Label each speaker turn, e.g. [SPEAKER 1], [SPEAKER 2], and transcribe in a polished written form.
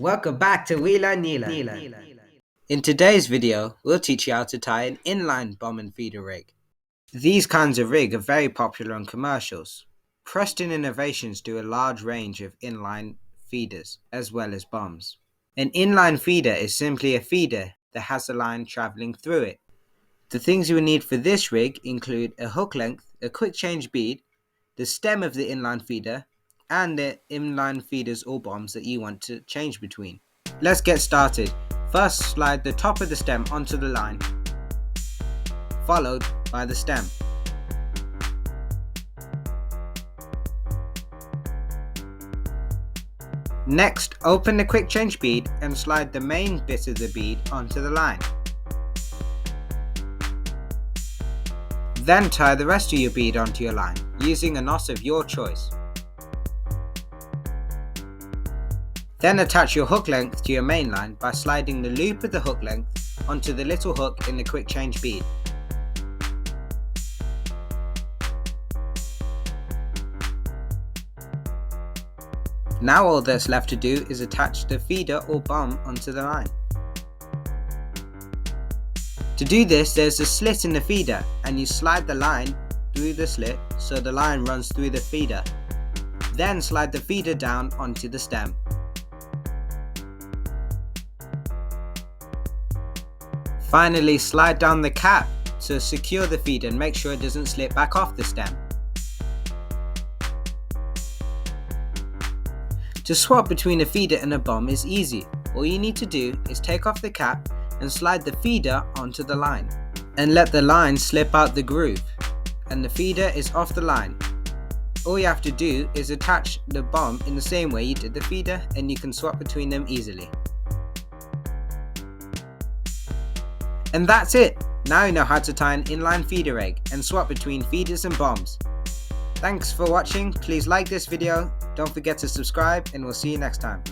[SPEAKER 1] Welcome back to We Learn Nila. In today's video, we'll teach you how to tie an inline bomb and feeder rig. These kinds of rig are very popular on commercials. Preston Innovations do a large range of inline feeders as well as bombs. An inline feeder is simply a feeder that has a line traveling through it. The things you will need for this rig include a hook length, a quick change bead, the stem of the inline feeder, and the inline feeders or bombs that you want to change between. Let's get started. First, slide the top of the stem onto the line, followed by the stem. Next, open the quick change bead and slide the main bit of the bead onto the line. Then tie the rest of your bead onto your line, using a knot of your choice. Then attach your hook length to your main line by sliding the loop of the hook length onto the little hook in the quick change bead. Now all that's left to do is attach the feeder or bomb onto the line. To do this, there's a slit in the feeder and you slide the line through the slit so the line runs through the feeder. Then slide the feeder down onto the stem. Finally, slide down the cap to secure the feeder and make sure it doesn't slip back off the stem. To swap between a feeder and a bomb is easy. All you need to do is take off the cap and slide the feeder onto the line and let the line slip out the groove, and the feeder is off the line. All you have to do is attach the bomb in the same way you did the feeder and you can swap between them easily. And that's it! Now you know how to tie an inline feeder egg and swap between feeders and bombs. Thanks for watching. Please like this video, don't forget to subscribe, and we'll see you next time.